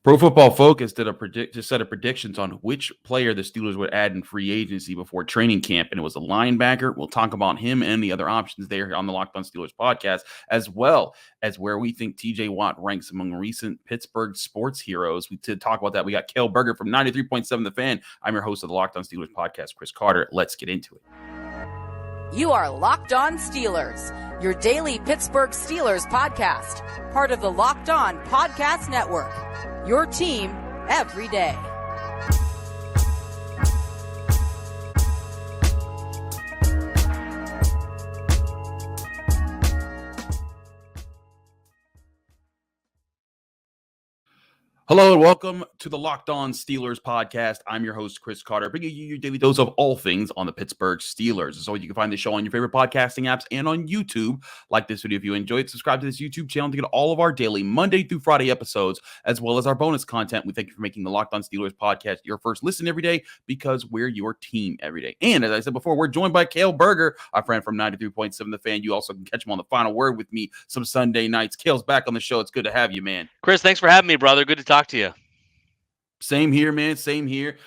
Pro Football Focus did a set of predictions on which player the Steelers would add in free agency before training camp, and it was a linebacker. We'll talk about him and the other options there on the Locked On Steelers podcast, as well as where we think TJ Watt ranks among recent Pittsburgh sports heroes. We did talk about that. We got Cale Berger from 93.7 The Fan. I'm your host of the Locked On Steelers podcast, Chris Carter. Let's get into it. You are Locked On Steelers, your daily Pittsburgh Steelers podcast, part of the Locked On Podcast Network. Your team every day. Hello and welcome to the Locked On Steelers podcast. I'm your host, Chris Carter, bringing you your daily dose of all things on the Pittsburgh Steelers. So you can find the show on your favorite podcasting apps and on YouTube. Like this video if you enjoyed. Subscribe to this YouTube channel to get all of our daily Monday through Friday episodes, as well as our bonus content. We thank you for making the Locked On Steelers podcast your first listen every day, because we're your team every day. And as I said before, we're joined by Cale Berger, our friend from 93.7 The Fan. You also can catch him on the Final Word with me some Sunday nights. Cale's back on the show. It's good to have you, man. Chris, thanks for having me, brother. Good to talk to you. Same here, man. Same here.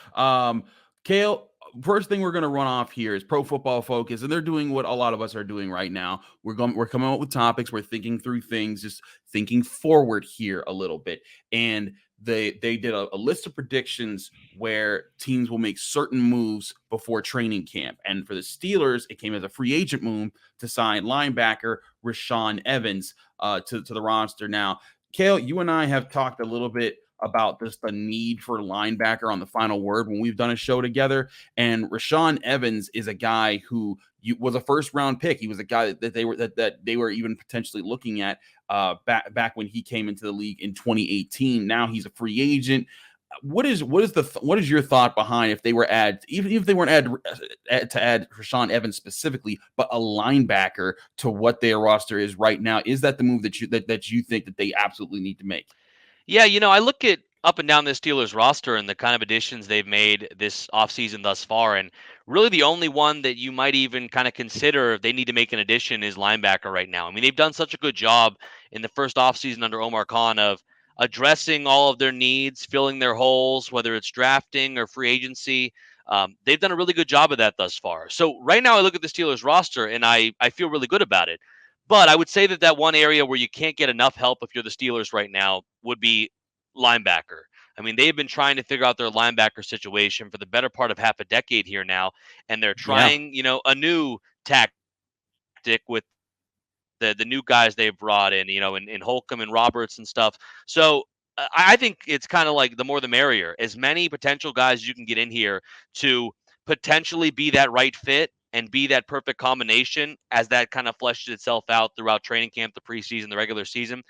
Cale, first thing we're going to run off here is Pro Football Focus, and they're doing what a lot of us are doing right now. We're coming up with topics. We're thinking through things, just thinking forward here a little bit. And they did a list of predictions where teams will make certain moves before training camp. And for the Steelers, it came as a free agent move to sign linebacker Rashaan Evans to the roster. Now, Cale, you and I have talked a little bit about just the need for linebacker on the Final Word when we've done a show together. And Rashaan Evans is a guy who was a first round pick. He was a guy that they were even potentially looking at back when he came into the league in 2018. Now he's a free agent. What is your thought behind if they were even if they weren't to add Rashaan Evans specifically, but a linebacker to what their roster is right now? Is that the move that you think that they absolutely need to make? Yeah, I look at up and down the Steelers roster and the kind of additions they've made this offseason thus far, and really the only one that you might even kind of consider if they need to make an addition is linebacker right now. I mean, they've done such a good job in the first offseason under Omar Khan of addressing all of their needs, filling their holes, whether it's drafting or free agency. They've done a really good job of that thus far. So right now I look at the Steelers roster and I feel really good about it. But I would say that one area where you can't get enough help if you're the Steelers right now would be linebacker. I mean, they've been trying to figure out their linebacker situation for the better part of half a decade here now, and they're trying, a new tactic with the new guys they've brought in, in Holcomb and Roberts and stuff. So I think it's kind of like the more the merrier. As many potential guys you can get in here to potentially be that right fit and be that perfect combination as that kind of fleshes itself out throughout training camp, the preseason, the regular season.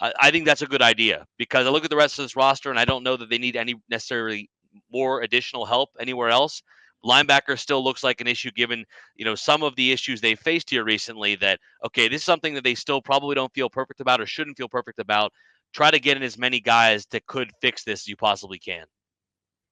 I think that's a good idea, because I look at the rest of this roster and I don't know that they need any necessarily more additional help anywhere else. Linebacker still looks like an issue given, some of the issues they faced here recently that, okay, this is something that they still probably don't feel perfect about or shouldn't feel perfect about. Try to get in as many guys that could fix this as you possibly can.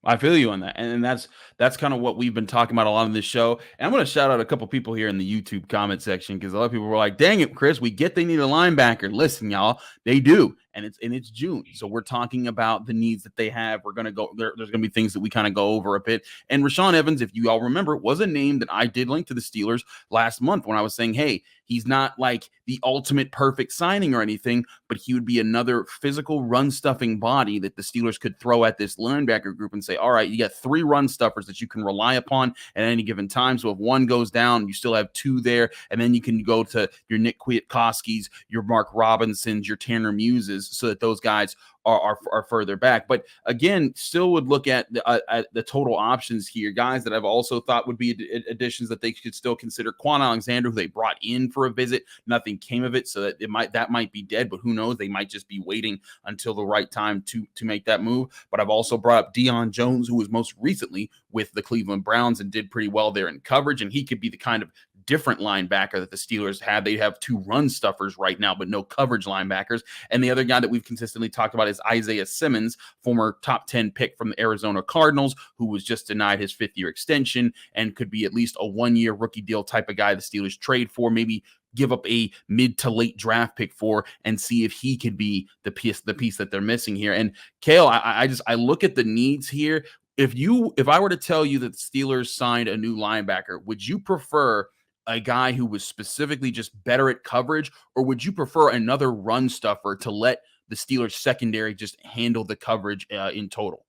I feel you on that. And that's kind of what we've been talking about a lot on this show. And I'm going to shout out a couple people here in the YouTube comment section, because a lot of people were like, dang it, Chris, we get they need a linebacker. Listen, y'all, they do. And it's June. So we're talking about the needs that they have. We're going to go there's going to be things that we kind of go over a bit. And Rashaan Evans, if you all remember, was a name that I did link to the Steelers last month when I was saying, hey, he's not like the ultimate perfect signing or anything, but he would be another physical run stuffing body that the Steelers could throw at this linebacker group and say, all right, you got 3 run stuffers that you can rely upon at any given time. So if one goes down, you still have 2 there. And then you can go to your Nick Kwiatkowskis, your Mark Robinsons, your Tanner Muses, so that those guys are further back. But again, still would look at the total options here. Guys that I've also thought would be additions that they could still consider. Kwon Alexander, who they brought in for a visit. Nothing came of it, so that might be dead, but who knows? They might just be waiting until the right time to make that move. But I've also brought up Deion Jones, who was most recently with the Cleveland Browns and did pretty well there in coverage, and he could be the kind of different linebacker that the Steelers have. They have 2 run stuffers right now, but no coverage linebackers. And the other guy that we've consistently talked about is Isaiah Simmons, former top 10 pick from the Arizona Cardinals, who was just denied his 5th-year extension and could be at least a 1-year rookie deal type of guy the Steelers trade for, maybe give up a mid to late draft pick for and see if he could be the piece that they're missing here. And Cale, I look at the needs here. If I were to tell you that the Steelers signed a new linebacker, would you prefer a guy who was specifically just better at coverage, or would you prefer another run stuffer to let the Steelers secondary just handle the coverage in total?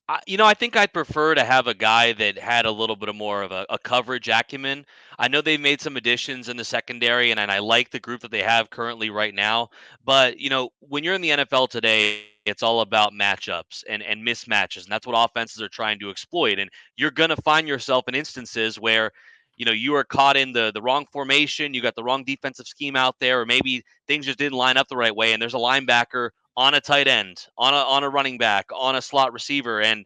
I think I'd prefer to have a guy that had a little bit of more of a coverage acumen. I know they've made some additions in the secondary, and I like the group that they have currently right now. But, when you're in the NFL today, it's all about matchups and mismatches, and that's what offenses are trying to exploit. And you're going to find yourself in instances where, you are caught in the wrong formation, you got the wrong defensive scheme out there, or maybe things just didn't line up the right way, and there's a linebacker on a tight end, on a running back, on a slot receiver, and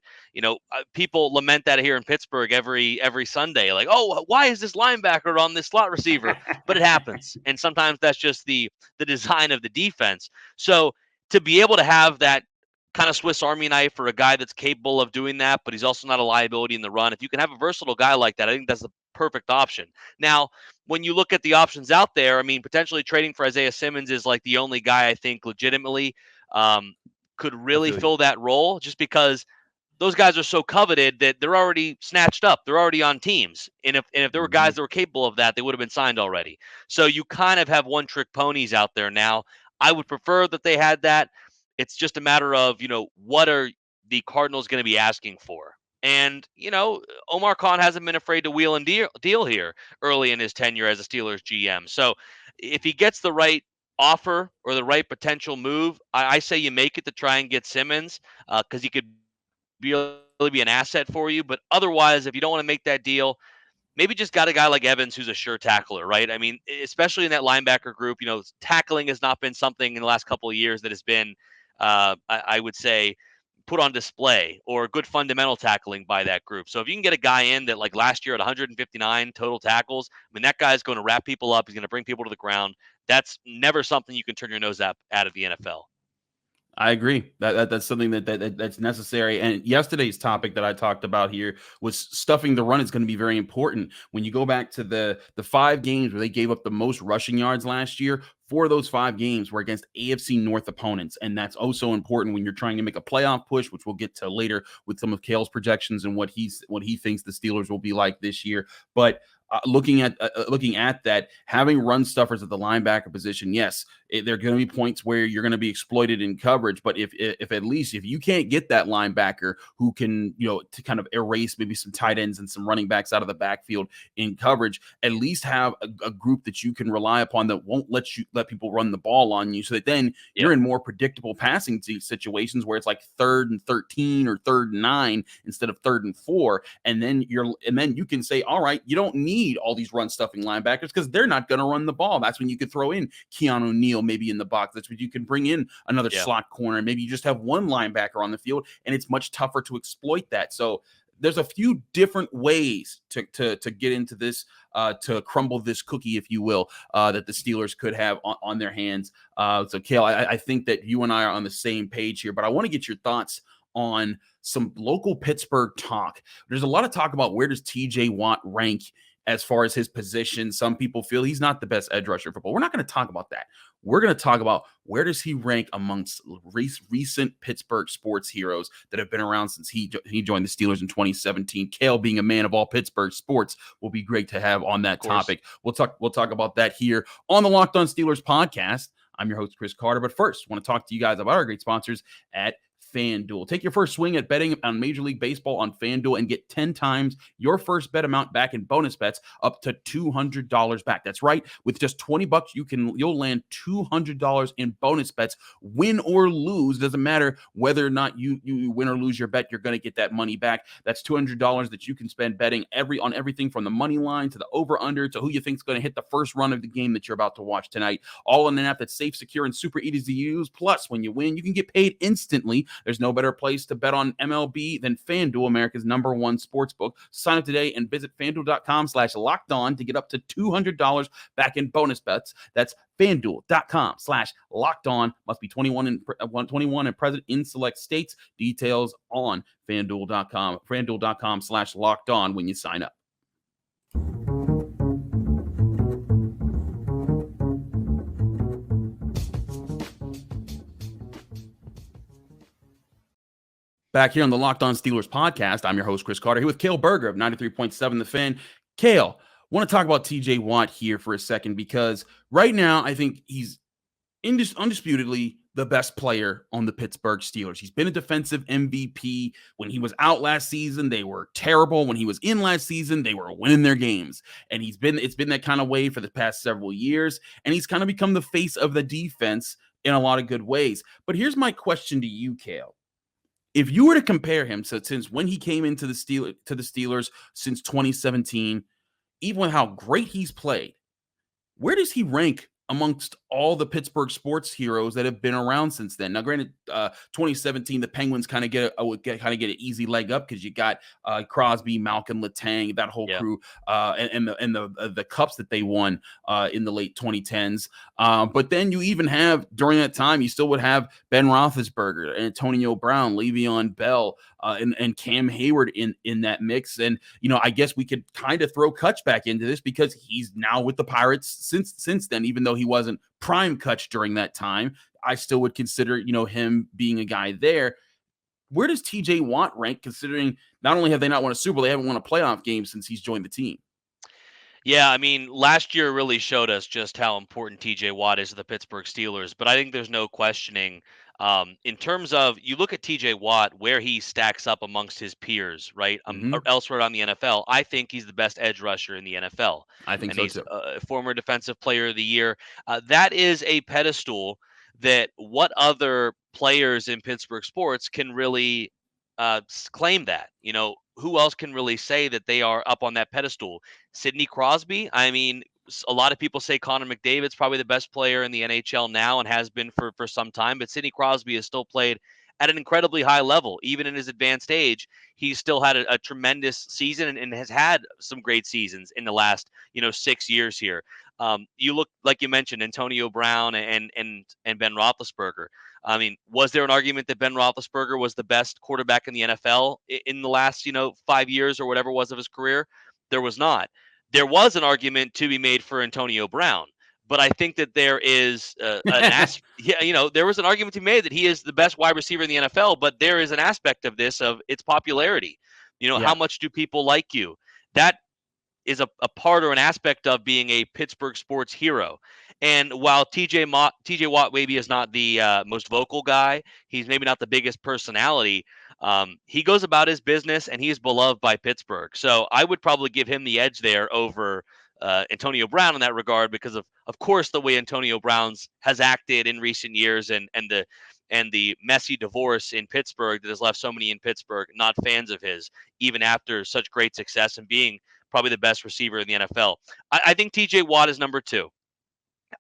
people lament that here in Pittsburgh every Sunday, like, oh, why is this linebacker on this slot receiver? But it happens, and sometimes that's just the design of the defense. So to be able to have that kind of Swiss Army knife for a guy that's capable of doing that, but he's also not a liability in the run. If you can have a versatile guy like that, I think that's the perfect option. Now, when you look at the options out there, I mean, potentially trading for Isaiah Simmons is like the only guy I think legitimately could really fill that role, just because those guys are so coveted that they're already snatched up. They're already on teams. And if there were guys that were capable of that, they would have been signed already. So you kind of have one trick ponies out there now. I would prefer that they had that. It's just a matter of, what are the Cardinals going to be asking for? And, Omar Khan hasn't been afraid to wheel and deal here early in his tenure as a Steelers GM. So if he gets the right offer or the right potential move, I say you make it to try and get Simmons because he could really be an asset for you. But otherwise, if you don't want to make that deal, maybe just got a guy like Evans who's a sure tackler, right? I mean, especially in that linebacker group, tackling has not been something in the last couple of years that has been, I would say, put on display, or good fundamental tackling by that group. So if you can get a guy in that, like last year at 159 total tackles, I mean, that guy's going to wrap people up. He's going to bring people to the ground. That's never something you can turn your nose at out of the NFL. I agree. That's something that's necessary. And yesterday's topic that I talked about here was stuffing the run is going to be very important. When you go back to the 5 games where they gave up the most rushing yards last year, 4 of those 5 games were against AFC North opponents. And that's also important when you're trying to make a playoff push, which we'll get to later with some of Cale's projections and what he thinks the Steelers will be like this year. But looking at that, having run stuffers at the linebacker position, yes, there are going to be points where you're going to be exploited in coverage. But if at least if you can't get that linebacker who can, to kind of erase maybe some tight ends and some running backs out of the backfield in coverage, at least have a group that you can rely upon that won't let people run the ball on you, so that then you're in more predictable passing situations where it's like 3rd and 13 or 3rd and 9 instead of 3rd and 4, and then you can say, all right, you don't need all these run stuffing linebackers because they're not going to run the ball. That's when you could throw in Keanu Neal maybe in the box. That's when you can bring in another slot corner. Maybe you just have one linebacker on the field, and it's much tougher to exploit that. So there's a few different ways to get into this, to crumble this cookie, if you will, that the Steelers could have on their hands. So, Cale, I think that you and I are on the same page here, but I want to get your thoughts on some local Pittsburgh talk. There's a lot of talk about where does TJ Watt rank as far as his position. Some people feel he's not the best edge rusher in football. We're not going to talk about that. We're going to talk about where does he rank amongst recent Pittsburgh sports heroes that have been around since he joined the Steelers in 2017. Cale, being a man of all Pittsburgh sports, will be great to have on that topic. We'll talk about that here on the Locked On Steelers podcast. I'm your host, Chris Carter. But first, I want to talk to you guys about our great sponsors at FanDuel. Take your first swing at betting on Major League Baseball on FanDuel and get 10 times your first bet amount back in bonus bets up to $200 back. That's right. With just $20, you'll land $200 in bonus bets, win or lose. Doesn't matter whether or not you win or lose your bet, you're going to get that money back. That's $200 that you can spend betting on everything from the money line to the over-under to who you think is going to hit the first run of the game that you're about to watch tonight. All in an app that's safe, secure, and super easy to use. Plus, when you win, you can get paid instantly. There's no better place to bet on MLB than FanDuel, America's #1 sportsbook. Sign up today and visit FanDuel.com/LockedOn to get up to $200 back in bonus bets. That's FanDuel.com/LockedOn. Must be 21 and present in select states. Details on FanDuel.com/LockedOn when you sign up. Back here on the Locked On Steelers podcast, I'm your host, Chris Carter, here with Cale Berger of 93.7 The Fan. Cale, want to talk about TJ Watt here for a second because right now I think he's undisputedly the best player on the Pittsburgh Steelers. He's been a defensive MVP. When he was out last season, they were terrible. When he was in last season, they were winning their games. And it's been that kind of way for the past several years. And he's kind of become the face of the defense in a lot of good ways. But here's my question to you, Cale. If you were to compare him since when he came into the Steelers since 2017, even with how great he's played, where does he rank amongst all the Pittsburgh sports heroes that have been around since then? Now, granted, 2017, the Penguins kind of get an easy leg up because you got Crosby, Malkin, Letang, that whole crew, and the cups that they won in the late 2010s. But then you even have during that time, you still would have Ben Roethlisberger, Antonio Brown, Le'Veon Bell, and Cam Heyward in that mix. And I guess we could kind of throw Kutch back into this because he's now with the Pirates since then, even though he wasn't prime Kutch during that time. I still would consider, him being a guy there. Where does TJ Watt rank, considering not only have they not won a Super Bowl, they haven't won a playoff game since he's joined the team? Yeah, I mean, last year really showed us just how important TJ Watt is to the Pittsburgh Steelers, but I think there's no questioning. In terms of, you look at TJ Watt, where he stacks up amongst his peers, right? Or elsewhere on the NFL, I think he's the best edge rusher in the NFL. I think and so he's too. A former Defensive Player of the Year. That is a pedestal that what other players in Pittsburgh sports can really claim that? Who else can really say that they are up on that pedestal? Sidney Crosby? I mean, a lot of people say Connor McDavid's probably the best player in the NHL now and has been for some time, but Sidney Crosby has still played at an incredibly high level. Even in his advanced age, he's still had a tremendous season and has had some great seasons in the last 6 years here. You look, like you mentioned, Antonio Brown and Ben Roethlisberger. I mean, was there an argument that Ben Roethlisberger was the best quarterback in the NFL in the last 5 years or whatever it was of his career? There was not. There was an argument to be made for Antonio Brown, but I think that there is there was an argument to be made that he is the best wide receiver in the NFL, but there is an aspect of this of its popularity. How much do people like you? That is a part or an aspect of being a Pittsburgh sports hero. And while TJ Watt maybe is not the most vocal guy, he's maybe not the biggest personality. He goes about his business and he is beloved by Pittsburgh. So I would probably give him the edge there over Antonio Brown in that regard, because of course the way Antonio Brown's has acted in recent years and the messy divorce in Pittsburgh that has left so many in Pittsburgh not fans of his, even after such great success and being probably the best receiver in the NFL. I think TJ Watt is number 2.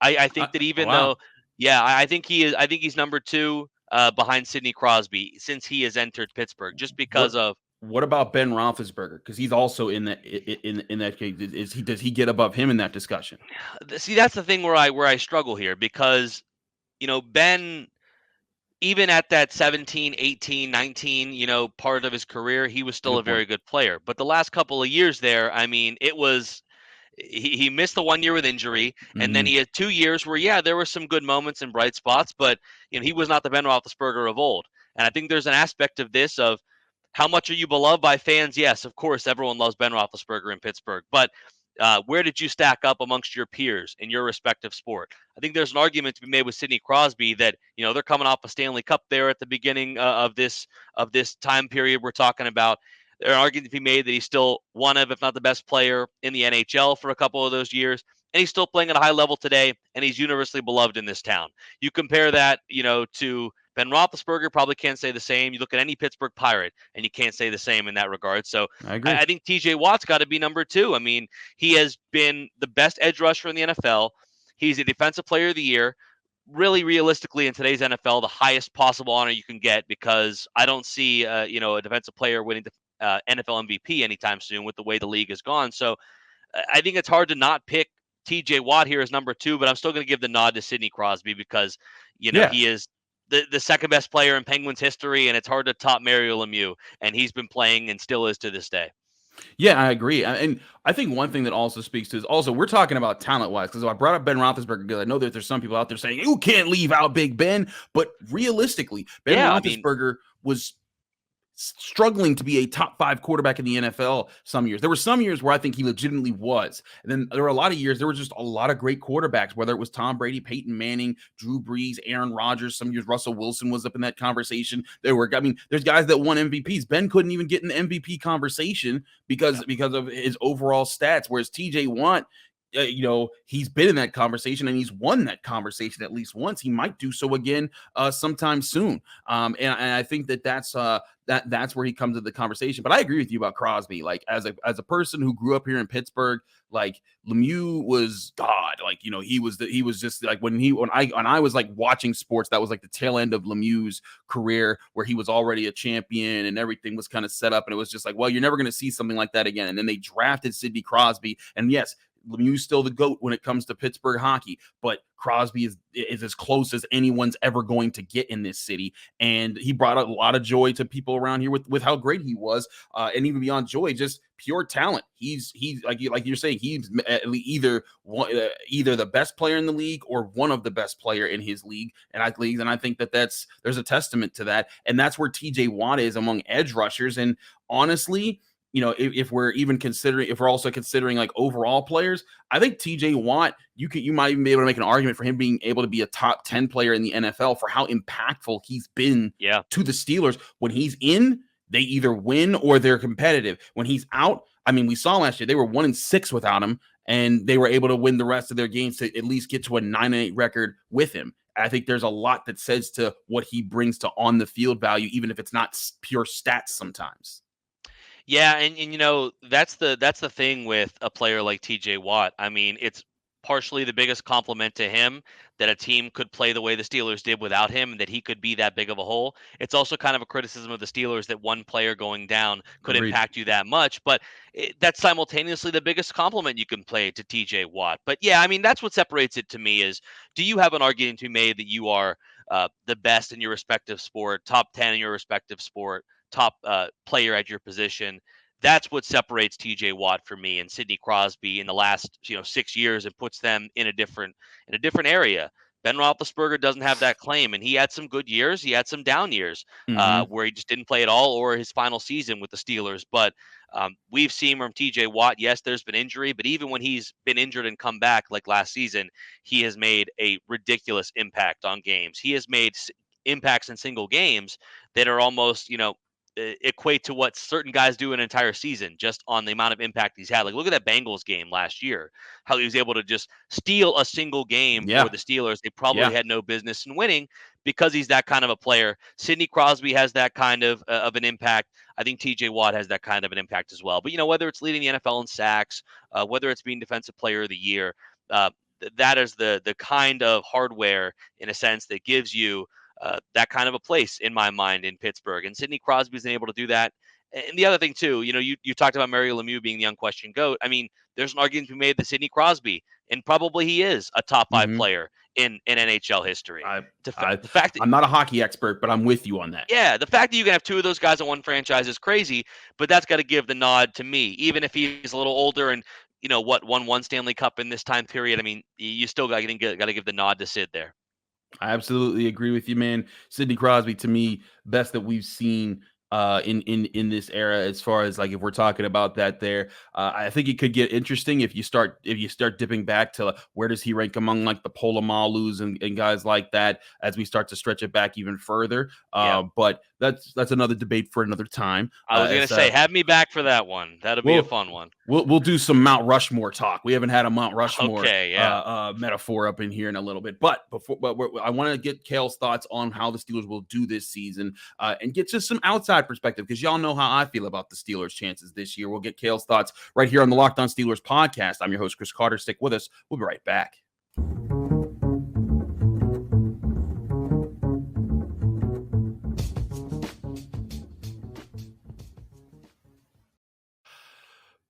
I think that even though, I think he is. I think he's number 2 behind Sidney Crosby since he has entered Pittsburgh. Just because of. What about Ben Roethlisberger? Because he's also in that case. Does he get above him in that discussion? See, that's the thing where I struggle here, because Ben, even at that 17, 18, 19, part of his career, he was still a very good player. But the last couple of years there, I mean, it was. He missed the 1 year with injury, and then he had 2 years where, there were some good moments and bright spots, but he was not the Ben Roethlisberger of old. And I think there's an aspect of this of how much are you beloved by fans? Yes, of course, everyone loves Ben Roethlisberger in Pittsburgh, but where did you stack up amongst your peers in your respective sport? I think there's an argument to be made with Sidney Crosby that they're coming off a Stanley Cup there at the beginning of this time period we're talking about. There's an argument to be made that he's still one of, if not the best player in the NHL for a couple of those years, and he's still playing at a high level today, and he's universally beloved in this town. You compare that, to Ben Roethlisberger, probably can't say the same. You look at any Pittsburgh Pirate, and you can't say the same in that regard. So I agree. I think TJ Watt's got to be number 2. I mean, he has been the best edge rusher in the NFL. He's a Defensive Player of the Year. Really, realistically, in today's NFL, the highest possible honor you can get, because I don't see, a defensive player winning the NFL MVP anytime soon with the way the league has gone. So I think it's hard to not pick TJ Watt here as number 2, but I'm still going to give the nod to Sidney Crosby because, he is the second best player in Penguins history, and it's hard to top Mario Lemieux, and he's been playing and still is to this day. Yeah, I agree. And I think one thing that also speaks to is also we're talking about talent-wise, because I brought up Ben Roethlisberger because I know that there's some people out there saying, you can't leave out Big Ben, but realistically, Ben Roethlisberger was struggling to be a top 5 quarterback in the NFL some years. There were some years where I think he legitimately was. And then there were a lot of years, there were just a lot of great quarterbacks, whether it was Tom Brady, Peyton Manning, Drew Brees, Aaron Rodgers. Some years Russell Wilson was up in that conversation. There's guys that won MVPs. Ben couldn't even get in the MVP conversation because of his overall stats, whereas TJ Watt, he's been in that conversation and he's won that conversation at least once. He might do so again sometime soon. And I think that's where he comes to the conversation. But I agree with you about Crosby. Like as a person who grew up here in Pittsburgh, like Lemieux was God. Like, he was just like when I was like watching sports, that was like the tail end of Lemieux's career where he was already a champion and everything was kind of set up. And it was just like, well, you're never going to see something like that again. And then they drafted Sidney Crosby. And yes, Lemieux's still the GOAT when it comes to Pittsburgh hockey, but Crosby is as close as anyone's ever going to get in this city. And he brought a lot of joy to people around here with how great he was. And even beyond joy, just pure talent. He's like you're saying, he's either the best player in the league or one of the best player in his league. And I think there's a testament to that. And that's where TJ Watt is among edge rushers. And honestly, if we're also considering like overall players, I think TJ Watt, you might even be able to make an argument for him being able to be a top 10 player in the NFL for how impactful he's been to the Steelers. When he's in, they either win or they're competitive. When he's out, I mean, we saw last year, they were 1-6 without him, and they were able to win the rest of their games to at least get to a 9-8 record with him. I think there's a lot that says to what he brings to on the field value, even if it's not pure stats sometimes. Yeah, and that's the thing with a player like TJ Watt. I mean, it's partially the biggest compliment to him that a team could play the way the Steelers did without him and that he could be that big of a hole. It's also kind of a criticism of the Steelers that one player going down could impact you that much, but that's simultaneously the biggest compliment you can play to TJ Watt. But yeah, I mean, that's what separates it to me is, do you have an argument to be made that you are the best in your respective sport, top 10 in your respective sport, top player at your position? That's what separates TJ Watt for me and Sidney Crosby in the last 6 years and puts them in a different area. Ben Roethlisberger doesn't have that claim, and he had some good years. He had some down years where he just didn't play at all, or his final season with the Steelers. But we've seen from TJ Watt, yes, there's been injury, but even when he's been injured and come back like last season, he has made a ridiculous impact on games. He has made impacts in single games that are almost, equate to what certain guys do an entire season just on the amount of impact he's had. Like, look at that Bengals game last year, how he was able to just steal a single game for the Steelers. They probably had no business in winning because he's that kind of a player. Sidney Crosby has that kind of an impact. I think TJ Watt has that kind of an impact as well. But, whether it's leading the NFL in sacks, whether it's being defensive player of the year, that is the kind of hardware, in a sense, that gives you that kind of a place in my mind in Pittsburgh. And Sidney Crosby's been able to do that. And the other thing too, you talked about Mario Lemieux being the unquestioned GOAT. I mean, there's an argument to be made that Sidney Crosby, and probably he is a top 5 player in NHL history. The fact that, I'm not a hockey expert, but I'm with you on that. Yeah, the fact that you can have 2 of those guys in one franchise is crazy, but that's got to give the nod to me, even if he's a little older and won 1 Stanley Cup in this time period. I mean, you still got to give the nod to Sid there. I absolutely agree with you, man. Sidney Crosby, to me, best that we've seen in this era, as far as like if we're talking about that there. I think it could get interesting if you start dipping back to where does he rank among like the Polomalus and guys like that as we start to stretch it back even further. But that's another debate for another time. I was going to say, have me back for that one. That'll be a fun one. We'll do some Mount Rushmore talk. We haven't had a Mount Rushmore metaphor up in here in a little bit. But I want to get Cale's thoughts on how the Steelers will do this season and get just some outside perspective, because y'all know how I feel about the Steelers' chances this year. We'll get Cale's thoughts right here on the Locked On Steelers podcast. I'm your host, Chris Carter. Stick with us. We'll be right back.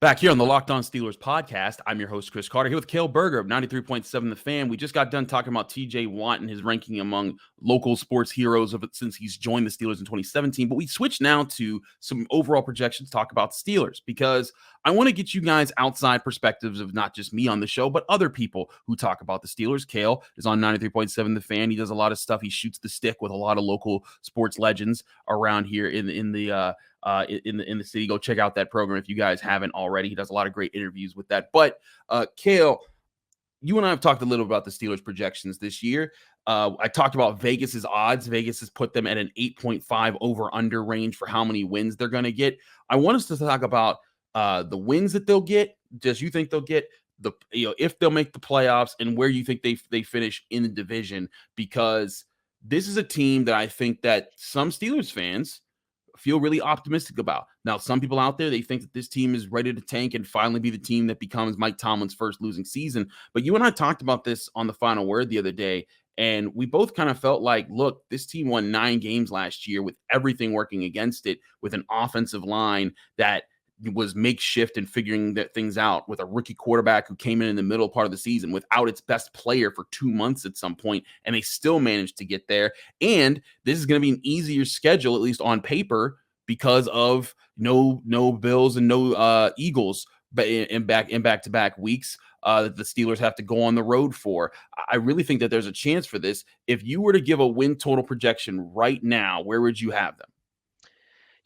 Back here on the Locked On Steelers podcast, I'm your host, Chris Carter, here with Cale Berger of 93.7 The Fan. We just got done talking about TJ Watt and his ranking among local sports heroes of it since he's joined the Steelers in 2017. But we switch now to some overall projections, talk about the Steelers, because I want to get you guys outside perspectives of not just me on the show, but other people who talk about the Steelers. Cale is on 93.7 The Fan. He does a lot of stuff. He shoots the stick with a lot of local sports legends around here in the city. Go check out that program if you guys haven't already. He does a lot of great interviews with that. But Cale, you and I have talked a little about the Steelers projections this year. I talked about Vegas's odds. Vegas has put them at an 8.5 over-under range for how many wins they're going to get. I want us to talk about the wins that they'll get. Does you think they'll get if they'll make the playoffs, and where you think they finish in the division? Because this is a team that I think that some Steelers fans feel really optimistic about. Now, some people out there, they think that this team is ready to tank and finally be the team that becomes Mike Tomlin's first losing season. But you and I talked about this on the Final Word the other day, and we both kind of felt like, look, this team won 9 games last year with everything working against it, with an offensive line that was makeshift and figuring that things out, with a rookie quarterback who came in the middle part of the season without its best player for 2 months at some point, and they still managed to get there. And this is going to be an easier schedule, at least on paper, because of no Bills and no Eagles, but in back-to-back weeks that the Steelers have to go on the road for. I really think that there's a chance for this. If you were to give a win total projection right now, where would you have them?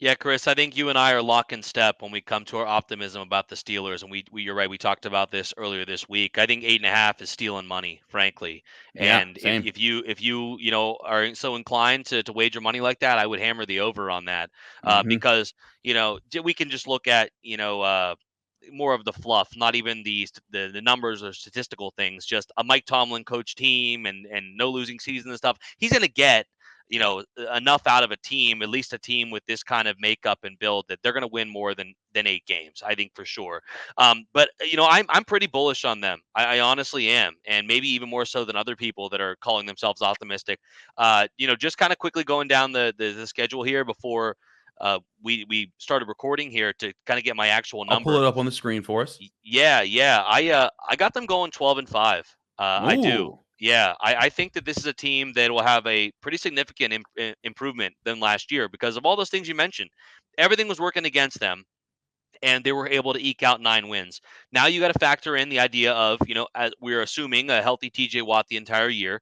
Yeah, Chris, I think you and I are lock in step when we come to our optimism about the Steelers. And you're right. We talked about this earlier this week. I think 8.5 is stealing money, frankly. And same. if you are so inclined to wager money like that, I would hammer the over on that because we can just look at more of the fluff, not even the numbers or statistical things. Just a Mike Tomlin coach team and no losing season and stuff. He's going to get enough out of a team, at least a team with this kind of makeup and build, that they're going to win more than 8 games, I think, for sure. But I'm pretty bullish on them. I honestly am, and maybe even more so than other people that are calling themselves optimistic. Just kind of quickly going down the schedule here before we started recording here to kind of get my actual number. I'll pull it up on the screen for us. Yeah. I got them going 12-5. I do. Yeah, I think that this is a team that will have a pretty significant improvement than last year because of all those things you mentioned. Everything was working against them, and they were able to eke out 9 wins. Now you got to factor in the idea of, as we're assuming a healthy TJ Watt the entire year,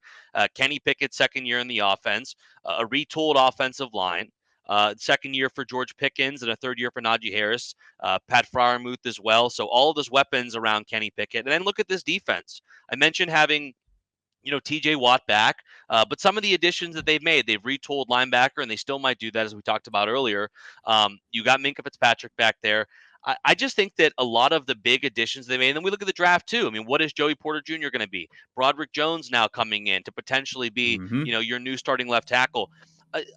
Kenny Pickett's second year in the offense, a retooled offensive line, second year for George Pickens and a third year for Najee Harris, Pat Freiermuth as well. So all of those weapons around Kenny Pickett. And then look at this defense. I mentioned having TJ Watt back, but some of the additions that they've made, they've retooled linebacker, and they still might do that, as we talked about earlier. You got Minkah Fitzpatrick back there. I just think that a lot of the big additions they made, and then we look at the draft too. I mean, what is Joey Porter Jr. going to be? Broderick Jones now coming in to potentially be, your new starting left tackle.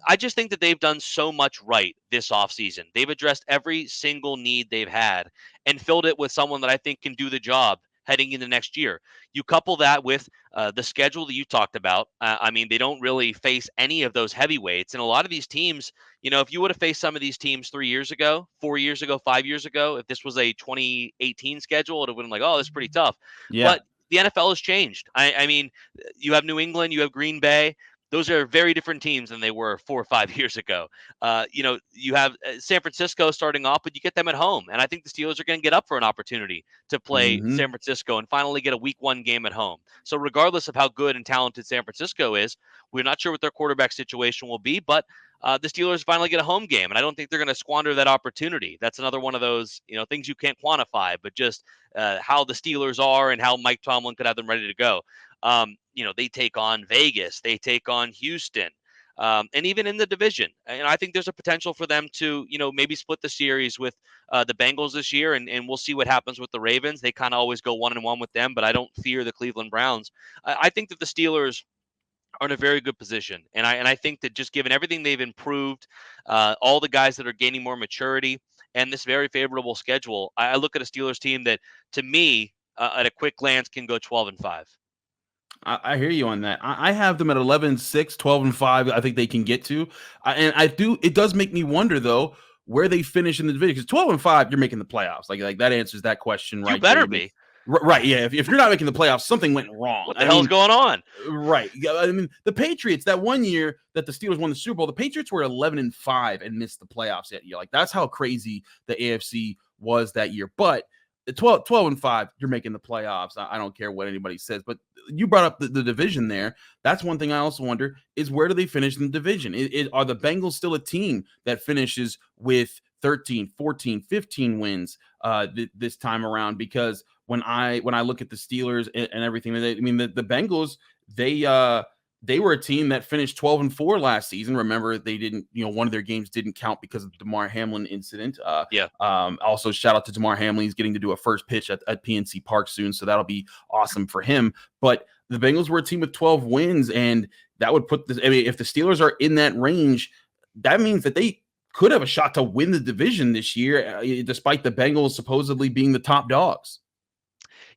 I just think that they've done so much right this offseason. They've addressed every single need they've had and filled it with someone that I think can do the job heading into next year. You couple that with the schedule that you talked about. They don't really face any of those heavyweights. And a lot of these teams, if you would have faced some of these teams 3 years ago, 4 years ago, 5 years ago, if this was a 2018 schedule, it would have been like, oh, this is pretty tough. Yeah. But the NFL has changed. You have New England, you have Green Bay. Those are very different teams than they were 4 or 5 years ago. You have San Francisco starting off, but you get them at home. And I think the Steelers are going to get up for an opportunity to play San Francisco and finally get a week 1 game at home. So regardless of how good and talented San Francisco is, we're not sure what their quarterback situation will be, but the Steelers finally get a home game. And I don't think they're going to squander that opportunity. That's another one of those, things you can't quantify, but just how the Steelers are and how Mike Tomlin could have them ready to go. They take on Vegas, they take on Houston, and even in the division. And I think there's a potential for them to, maybe split the series with the Bengals this year, and we'll see what happens with the Ravens. They kind of always go 1-1 with them, but I don't fear the Cleveland Browns. I think that the Steelers are in a very good position. And I think that just given everything they've improved, all the guys that are gaining more maturity and this very favorable schedule, I look at a Steelers team that, to me, at a quick glance, can go 12-5. I hear you on that. I have them at 11-6, 12-5. I think they can get to. It does make me wonder, though, where they finish in the division. Because 12-5, you're making the playoffs. Like that answers that question, right? You better there. be. Right, yeah. If you're not making the playoffs, something went wrong. What the hell's going on? Right. I mean, the Patriots, that one year that the Steelers won the Super Bowl, the Patriots were 11-5 and missed the playoffs that year. Like, that's how crazy the AFC was that year. But 12-5, you're making the playoffs. I don't care what anybody says. But you brought up the division there. That's one thing I also wonder is, where do they finish in the division? Are the Bengals still a team that finishes with 13, 14, 15 wins this time around? Because when I look at the Steelers and everything, the Bengals, they were a team that finished 12-4 last season. Remember, they didn't, one of their games didn't count because of the Damar Hamlin incident. Also, shout out to Damar Hamlin. He's getting to do a first pitch at PNC Park soon, so that'll be awesome for him. But the Bengals were a team with 12 wins, and that would put if the Steelers are in that range, that means that they could have a shot to win the division this year, despite the Bengals supposedly being the top dogs.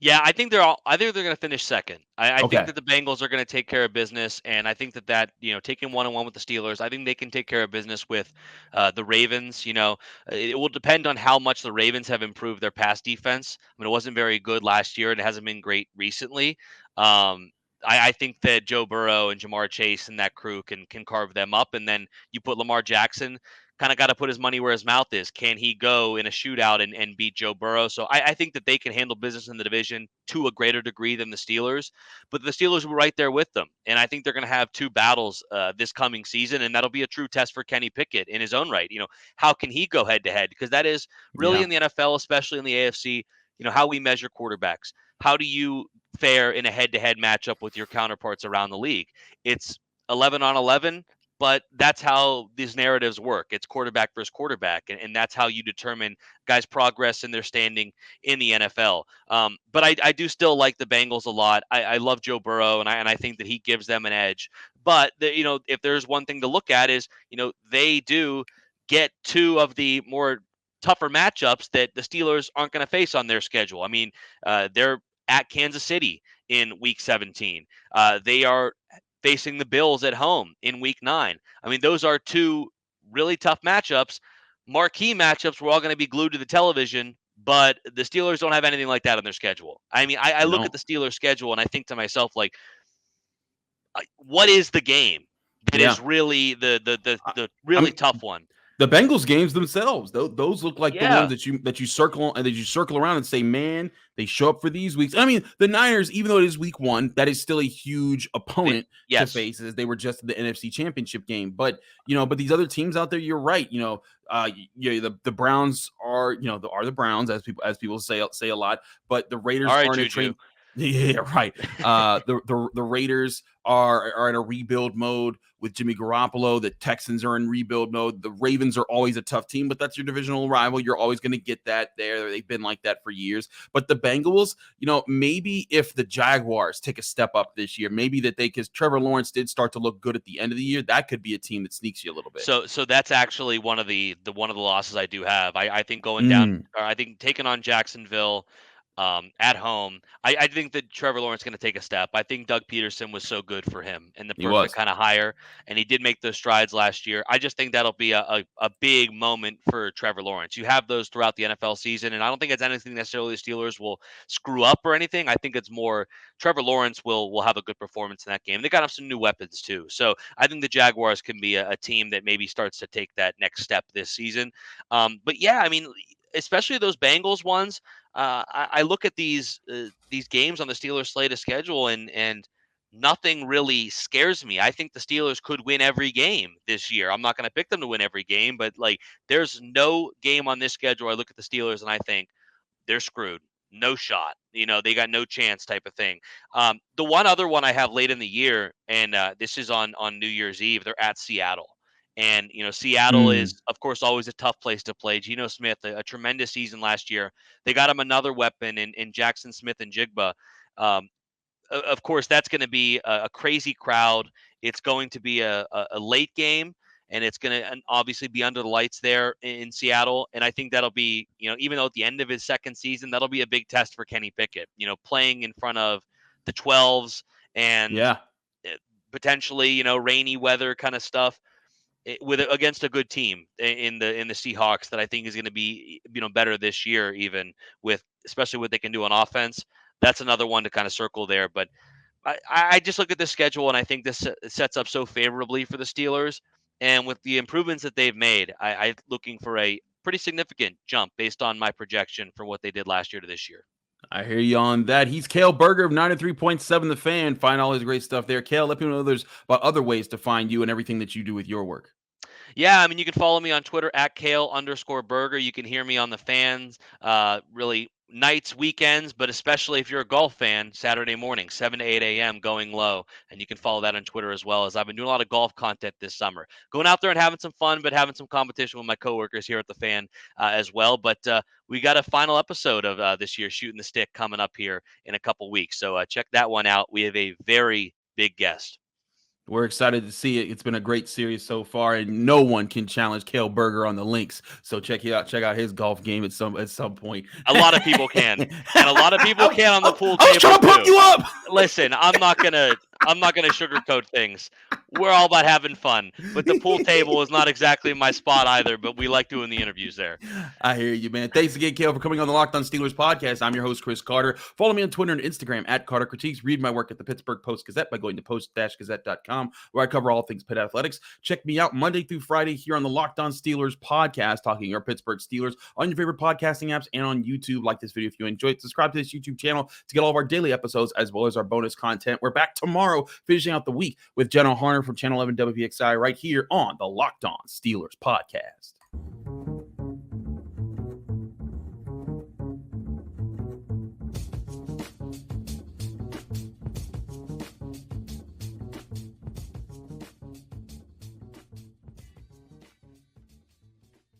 Yeah, I think they're going to finish second. I think that the Bengals are going to take care of business, and I think that taking 1-1 with the Steelers, I think they can take care of business with the Ravens. It will depend on how much the Ravens have improved their pass defense. I mean, it wasn't very good last year, and it hasn't been great recently. I think that Joe Burrow and Jamar Chase and that crew can carve them up, and then you put Lamar Jackson. Kind of got to put his money where his mouth is. Can he go in a shootout and beat Joe Burrow? So I think that they can handle business in the division to a greater degree than the Steelers, but the Steelers were right there with them. And I think they're going to have two battles this coming season, and that'll be a true test for Kenny Pickett in his own right. How can he go head to head? Because that is really in the NFL, especially in the AFC, how we measure quarterbacks. How do you fare in a head-to-head matchup with your counterparts around the league? It's 11 on 11. But that's how these narratives work. It's quarterback versus quarterback, and that's how you determine guys' progress and their standing in the NFL. But I do still like the Bengals a lot. I love Joe Burrow, and I think that he gives them an edge. But if there's one thing to look at is they do get two of the more tougher matchups that the Steelers aren't going to face on their schedule. I mean, they're at Kansas City in Week 17. They are facing the Bills at home in Week 9. I mean, those are two really tough matchups, marquee matchups. We're all going to be glued to the television, but the Steelers don't have anything like that on their schedule. I mean, I look at the Steelers schedule and I think to myself, like, what is the game that is really the really tough one? The Bengals games themselves, those look like the ones that you circle around and say, man, they show up for these weeks. I mean, the Niners, even though it is week 1, that is still a huge opponent to face, as they were just in the NFC Championship game. But but these other teams out there, you're right. The Browns are the Browns, as people say a lot. But the Raiders aren't a train. Yeah, right. The Raiders are in a rebuild mode with Jimmy Garoppolo. The Texans are in rebuild mode. The Ravens are always a tough team, but that's your divisional rival. You're always going to get that there. They've been like that for years. But the Bengals, maybe if the Jaguars take a step up this year, maybe that because Trevor Lawrence did start to look good at the end of the year, that could be a team that sneaks you a little bit. So that's actually one of the losses I do have. I think going down, or I think taking on Jacksonville at home, I think that Trevor Lawrence is going to take a step. I think Doug Peterson was so good for him and the perfect kind of hire, and he did make those strides last year. I just think that'll be a big moment for Trevor Lawrence. You have those throughout the NFL season, and I don't think it's anything necessarily the Steelers will screw up or anything. I think it's more Trevor Lawrence will have a good performance in that game. They got some new weapons too. So I think the Jaguars can be a team that maybe starts to take that next step this season. But yeah, I mean, especially those Bengals ones, I look at these games on the Steelers slate of schedule, and nothing really scares me. I think the Steelers could win every game this year. I'm not going to pick them to win every game, but there's no game on this schedule. I look at the Steelers and I think they're screwed. No shot. They got no chance type of thing. The one other one I have late in the year, and this is on New Year's Eve, they're at Seattle. And, Seattle is, of course, always a tough place to play. Geno Smith, a tremendous season last year. They got him another weapon in Jackson Smith and Jigba. Of course, that's going to be a crazy crowd. It's going to be a late game, and it's going to obviously be under the lights there in Seattle. And I think that'll be, even though at the end of his second season, that'll be a big test for Kenny Pickett, playing in front of the 12s and potentially, rainy weather kind of stuff. against a good team in the Seahawks that I think is going to be better this year, even with especially what they can do on offense. That's another one to kind of circle there. But I just look at this schedule and I think this sets up so favorably for the Steelers. And with the improvements that they've made, I'm looking for a pretty significant jump based on my projection from what they did last year to this year. I hear you on that. He's Cale Berger of 93.7 The Fan. Find all his great stuff there. Cale, let people know there's about other ways to find you and everything that you do with your work. Yeah, I mean, you can follow me on Twitter at Cale_Berger. You can hear me on the Fans, really nights, weekends, but especially if you're a golf fan, Saturday morning, 7 to 8 a.m. going low. And you can follow that on Twitter as well, as I've been doing a lot of golf content this summer. Going out there and having some fun, but having some competition with my coworkers here at the Fan as well. But we got a final episode of this year, Shooting the Stick, coming up here in a couple weeks. So check that one out. We have a very big guest. We're excited to see it. It's been a great series so far, and no one can challenge Cale Berger on the links. So check out his golf game at some point. A lot of people can, and a lot of people can on the pool table. I was trying to pump you up. Listen, I'm not gonna sugarcoat things. We're all about having fun, but the pool table is not exactly my spot either. But we like doing the interviews there. I hear you, man. Thanks again, Cale, for coming on the Locked On Steelers podcast. I'm your host, Chris Carter. Follow me on Twitter and Instagram at Carter Critiques. Read my work at the Pittsburgh Post-Gazette by going to post-gazette.com, where I cover all things Pitt athletics. Check me out Monday through Friday here on the Locked On Steelers podcast, talking your Pittsburgh Steelers on your favorite podcasting apps and on YouTube. Like this video if you enjoyed. Subscribe to this YouTube channel to get all of our daily episodes as well as our bonus content. We're back tomorrow, finishing out the week with Jenna Harner from Channel 11 WPXI right here on the Locked On Steelers podcast.